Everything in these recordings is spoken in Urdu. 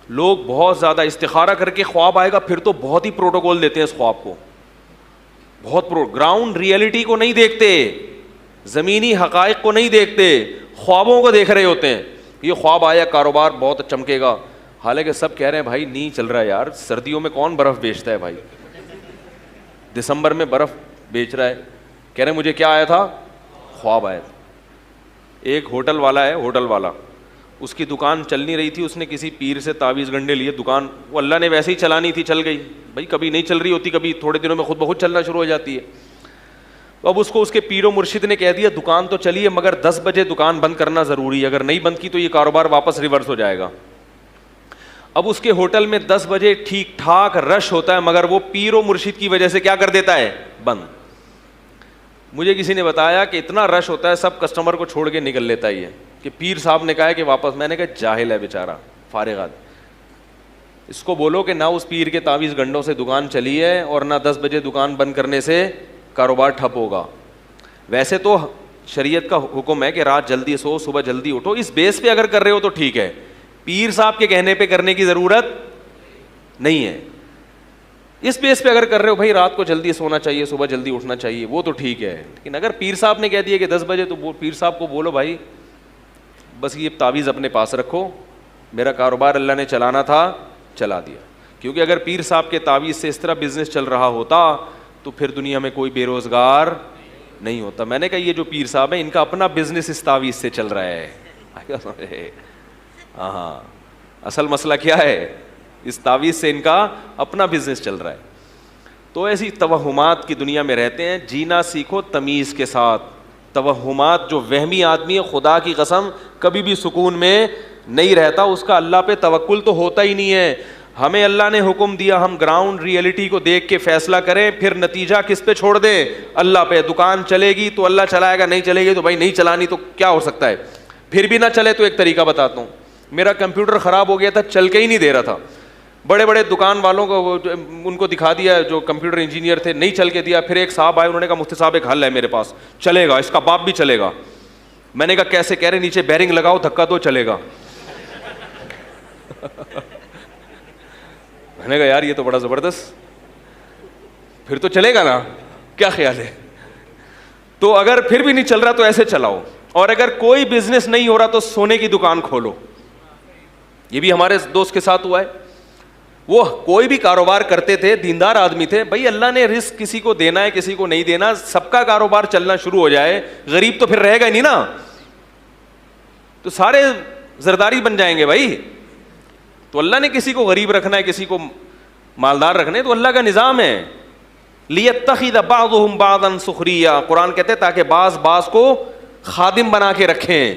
لوگ بہت زیادہ استخارہ کر کے خواب آئے گا پھر تو بہت ہی پروٹوکول دیتے ہیں اس خواب کو, بہت گراؤنڈ ریئلٹی کو نہیں دیکھتے, زمینی حقائق کو نہیں دیکھتے, خوابوں کو دیکھ رہے ہوتے ہیں. یہ خواب آیا کاروبار بہت چمکے گا, حالانکہ سب کہہ رہے ہیں بھائی نہیں چل رہا ہے یار, سردیوں میں کون برف بیچتا ہے بھائی, دسمبر میں برف بیچ رہا ہے. کہہ رہے ہیں مجھے کیا آیا تھا, خواب آیا تھا. ایک ہوٹل والا ہے, ہوٹل والا, اس کی دکان چل نہیں رہی تھی, اس نے کسی پیر سے تعویذ گنڈے لیے, دکان وہ اللہ نے ویسے ہی چلانی تھی, چل گئی بھائی, کبھی نہیں چل رہی ہوتی, کبھی تھوڑے دنوں میں خود بخود چلنا شروع ہو جاتی ہے. تو اب اس کو اس کے پیر و مرشد نے کہہ دیا دکان تو چلی ہے مگر 10 بجے دکان بند کرنا ضروری ہے, اگر نہیں بند کی تو یہ کاروبار واپس ریورس ہو جائے گا. اب اس کے ہوٹل میں 10 بجے ٹھیک ٹھاک رش ہوتا ہے, مگر وہ پیر و مرشد کی وجہ سے کیا کر دیتا ہے, بند. مجھے کسی نے بتایا کہ اتنا رش ہوتا ہے سب کسٹمر کو چھوڑ کے نکل لیتا ہی ہے, کہ پیر صاحب نے کہا ہے کہ واپس. میں نے کہا جاہل ہے بیچارہ, فارغ آدمی, اس کو بولو کہ نہ اس پیر کے تعویذ گنڈوں سے دکان چلی ہے اور نہ 10 بجے دکان بند کرنے سے کاروبار ٹھپ ہوگا. ویسے تو شریعت کا حکم ہے کہ رات جلدی سو صبح جلدی اٹھو, اس بیس پہ اگر کر رہے ہو تو ٹھیک ہے, پیر صاحب کے کہنے پہ کرنے کی ضرورت نہیں ہے. اس بیس پہ اگر کر رہے ہو بھائی رات کو جلدی سونا چاہیے صبح جلدی اٹھنا چاہیے, وہ تو ٹھیک ہے. لیکن اگر پیر صاحب نے کہہ دیا کہ 10 بجے, تو وہ پیر صاحب کو بولو بھائی بس یہ تعویذ اپنے پاس رکھو, میرا کاروبار اللہ نے چلانا تھا چلا دیا. کیونکہ اگر پیر صاحب کے تعویذ سے اس طرح بزنس چل رہا ہوتا تو پھر دنیا میں کوئی بے روزگار نہیں ہوتا. میں نے کہا یہ جو پیر صاحب ہیں ان کا اپنا بزنس اس تعویذ سے چل رہا ہے. ہاں اصل مسئلہ کیا ہے, اس تعویذ سے ان کا اپنا بزنس چل رہا ہے. تو ایسی توہمات کی دنیا میں رہتے ہیں. جینا سیکھو تمیز کے ساتھ. توہمات, جو وہمی آدمی ہے خدا کی قسم کبھی بھی سکون میں نہیں رہتا, اس کا اللہ پہ توکل تو ہوتا ہی نہیں ہے. ہمیں اللہ نے حکم دیا ہم گراؤنڈ ریئلٹی کو دیکھ کے فیصلہ کریں, پھر نتیجہ کس پہ چھوڑ دیں, اللہ پہ. دکان چلے گی تو اللہ چلائے گا, نہیں چلے گی تو بھائی نہیں چلانی تو کیا ہو سکتا ہے. پھر بھی نہ چلے تو ایک طریقہ بتاتا ہوں. میرا کمپیوٹر خراب ہو گیا تھا, چل کے ہی نہیں دے رہا تھا. بڑے بڑے دکان والوں کو ان کو دکھا دیا, جو کمپیوٹر انجینئر تھے, نہیں چل کے دیا. پھر ایک صاحب آئے, انہوں نے کہا مفتی صاحب ایک حل ہے میرے پاس, چلے گا, اس کا باپ بھی چلے گا. میں نے کہا کیسے؟ کہہ رہے نیچے بیرنگ لگاؤ, دھکا دو, چلے گا. میں نے کہا یار یہ تو بڑا زبردست, پھر تو چلے گا نا, کیا خیال ہے؟ تو اگر پھر بھی نہیں چل رہا تو ایسے چلاؤ. اور اگر کوئی بزنس نہیں ہو رہا تو سونے کی دکان کھولو. یہ بھی ہمارے دوست کے ساتھ ہوا ہے. وہ کوئی بھی کاروبار کرتے تھے, دیندار آدمی تھے. بھائی اللہ نے رزق کسی کو دینا ہے کسی کو نہیں دینا, سب کا کاروبار چلنا شروع ہو جائے, غریب تو پھر رہے گا ہی نہیں نا, تو سارے زرداری بن جائیں گے بھائی. تو اللہ نے کسی کو غریب رکھنا ہے, کسی کو مالدار رکھنا ہے, تو اللہ کا نظام ہے. لِيَتَّخِذَ بَعْضُهُمْ بَعْضًا سُخْرِيًّا, قرآن کہتے ہیں تاکہ بعض کو خادم بنا کے رکھیں.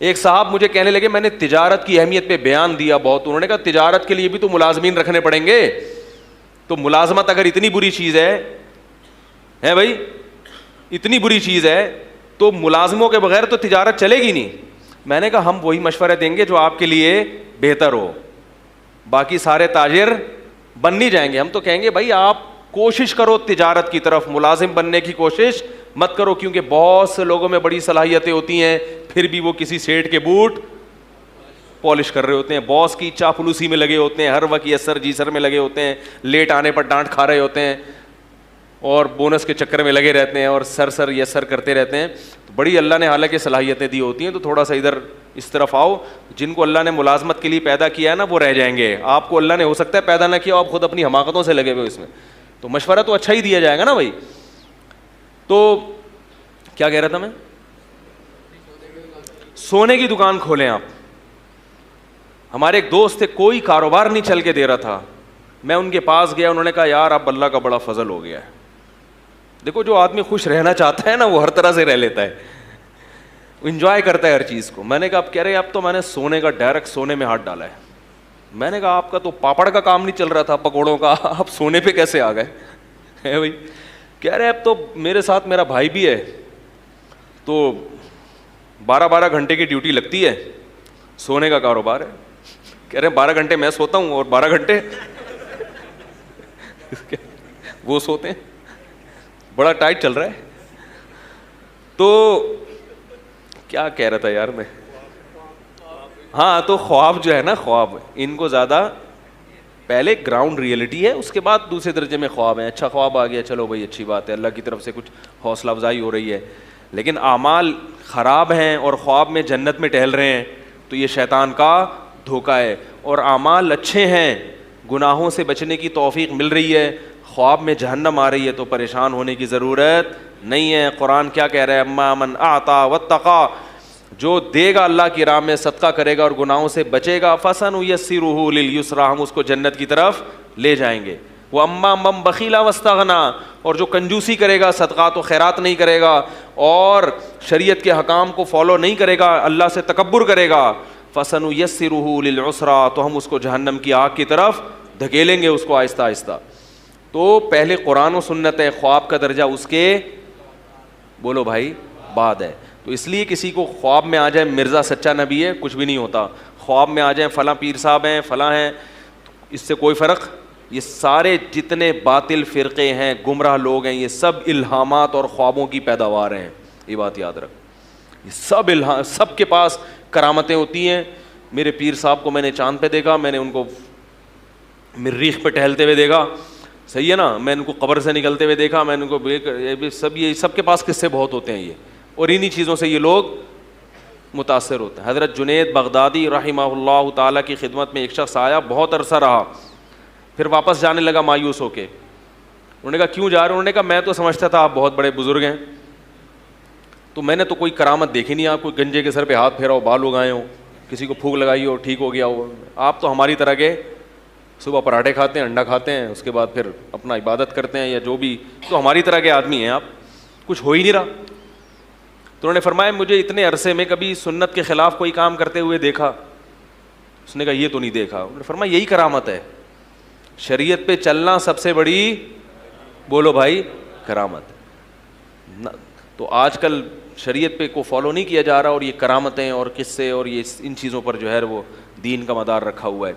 ایک صاحب مجھے کہنے لگے, میں نے تجارت کی اہمیت پہ بیان دیا بہت, انہوں نے کہا تجارت کے لیے بھی تو ملازمین رکھنے پڑیں گے. تو ملازمت اگر اتنی بری چیز ہے بھائی, اتنی بری چیز ہے, تو ملازموں کے بغیر تو تجارت چلے گی نہیں. میں نے کہا ہم وہی مشورہ دیں گے جو آپ کے لیے بہتر ہو, باقی سارے تاجر بن نہیں جائیں گے. ہم تو کہیں گے بھائی آپ کوشش کرو تجارت کی طرف, ملازم بننے کی کوشش مت کرو, کیونکہ بہت سے لوگوں میں بڑی صلاحیتیں ہوتی ہیں پھر بھی وہ کسی سیٹ کے بوٹ پالش کر رہے ہوتے ہیں, باس کی چاپلوسی میں لگے ہوتے ہیں, ہر وقت یس سر جی سر میں لگے ہوتے ہیں, لیٹ آنے پر ڈانٹ کھا رہے ہوتے ہیں, اور بونس کے چکر میں لگے رہتے ہیں, اور سر یس سر کرتے رہتے ہیں. تو بڑی اللہ نے حالانکہ صلاحیتیں دی ہوتی ہیں, تو تھوڑا سا ادھر اس طرف آؤ. جن کو اللہ نے ملازمت کے لیے پیدا کیا ہے نا وہ رہ جائیں گے. آپ کو اللہ نے ہو سکتا ہے پیدا نہ کیا, آپ خود اپنی حماقتوں سے لگے ہوئے اس میں, تو مشورہ تو اچھا ہی دیا جائے گا نا بھائی. تو کیا کہہ رہا تھا میں, سونے کی دکان کھولیں آپ. ہمارے ایک دوست تھے, کوئی کاروبار نہیں چل کے دے رہا تھا. میں ان کے پاس گیا, انہوں نے کہا یار اب اللہ کا بڑا فضل ہو گیا ہے. دیکھو جو آدمی خوش رہنا چاہتا ہے نا وہ ہر طرح سے رہ لیتا ہے, انجوائے کرتا ہے ہر چیز کو. میں نے کہا اب کہہ رہے اب تو میں نے سونے کا ڈائریکٹ سونے میں ہاتھ ڈالا ہے. میں نے کہا آپ کا تو پاپڑ کا کام نہیں چل رہا تھا پکوڑوں کا, آپ سونے پہ کیسے آ گئے ہے بھائی؟ کہہ رہے اب تو میرے ساتھ میرا بھائی بھی ہے, تو 12 گھنٹے کی ڈیوٹی لگتی ہے, سونے کا کاروبار ہے. کہہ رہے 12 گھنٹے میں سوتا ہوں اور 12 گھنٹے وہ سوتے ہیں, بڑا ٹائٹ چل رہا ہے. تو کیا کہہ رہا تھا یار میں, ہاں تو خواب جو ہے نا، خواب ان کو زیادہ پہلے گراؤنڈ ریئلٹی ہے، اس کے بعد دوسرے درجے میں خواب ہیں. اچھا خواب آ گیا، چلو بھائی اچھی بات ہے، اللہ کی طرف سے کچھ حوصلہ افزائی ہو رہی ہے. لیکن اعمال خراب ہیں اور خواب میں جنت میں ٹہل رہے ہیں تو یہ شیطان کا دھوکہ ہے. اور اعمال اچھے ہیں، گناہوں سے بچنے کی توفیق مل رہی ہے، خواب میں جہنم آ رہی ہے تو پریشان ہونے کی ضرورت نہیں ہے. قرآن کیا کہہ رہا ہے؟ اما من اعطا واتقا، جو دے گا اللہ کی راہ میں، صدقہ کرے گا اور گناہوں سے بچے گا، فسنیسرہ للیسریٰ، ہم اس کو جنت کی طرف لے جائیں گے. وہ اما من بخیل واستغنی، اور جو کنجوسی کرے گا، صدقات و خیرات نہیں کرے گا اور شریعت کے حکام کو فالو نہیں کرے گا، اللہ سے تکبر کرے گا، فسنیسرہ للعسریٰ، تو ہم اس کو جہنم کی آگ کی طرف دھکیلیں گے اس کو آہستہ آہستہ. تو پہلے قرآن و سنت ہے، خواب کا درجہ اس کے بولو بھائی بعد ہے. تو اس لیے کسی کو خواب میں آ جائے مرزا سچا نبی ہے کچھ بھی نہیں ہوتا، خواب میں آ جائیں فلاں پیر صاحب ہیں فلاں ہیں، اس سے کوئی فرق. یہ سارے جتنے باطل فرقے ہیں، گمراہ لوگ ہیں، یہ سب الہامات اور خوابوں کی پیداوار ہیں. یہ بات یاد رکھ، یہ سب سب کے پاس کرامتیں ہوتی ہیں. میرے پیر صاحب کو میں نے چاند پہ دیکھا، میں نے ان کو مریخ پہ ٹہلتے ہوئے دیکھا، صحیح ہے نا، میں ان کو قبر سے نکلتے ہوئے دیکھا، میں ان کو یہ سب کے پاس قصے بہت ہوتے ہیں یہ، اور انہی چیزوں سے یہ لوگ متاثر ہوتے ہیں. حضرت جنید بغدادی رحمہ اللہ تعالیٰ کی خدمت میں ایک شخص آیا، بہت عرصہ رہا، پھر واپس جانے لگا مایوس ہو کے. انہوں نے کہا کیوں جا رہے ہیں؟ انہوں نے کہا میں تو سمجھتا تھا آپ بہت بڑے بزرگ ہیں، تو میں نے تو کوئی کرامت دیکھی نہیں، آپ کوئی گنجے کے سر پہ ہاتھ پھیرا ہو، بال اگائے ہوں، کسی کو پھونک لگائی ہو ٹھیک ہو گیا ہو. آپ تو ہماری طرح کے صبح پراٹھے کھاتے ہیں، انڈا کھاتے ہیں، اس کے بعد پھر اپنا عبادت کرتے ہیں یا جو بھی، تو ہماری طرح کے آدمی ہیں آپ، کچھ ہو ہی نہیں رہا. تو انہوں نے فرمایا مجھے اتنے عرصے میں کبھی سنت کے خلاف کوئی کام کرتے ہوئے دیکھا؟ اس نے کہا یہ تو نہیں دیکھا. انہوں نے فرمایا یہی کرامت ہے، شریعت پہ چلنا سب سے بڑی بولو بھائی کرامت ہے. تو آج کل شریعت پہ کو فالو نہیں کیا جا رہا، اور یہ کرامتیں اور قصے اور یہ ان چیزوں پر جو ہے وہ دین کا مدار رکھا ہوا ہے.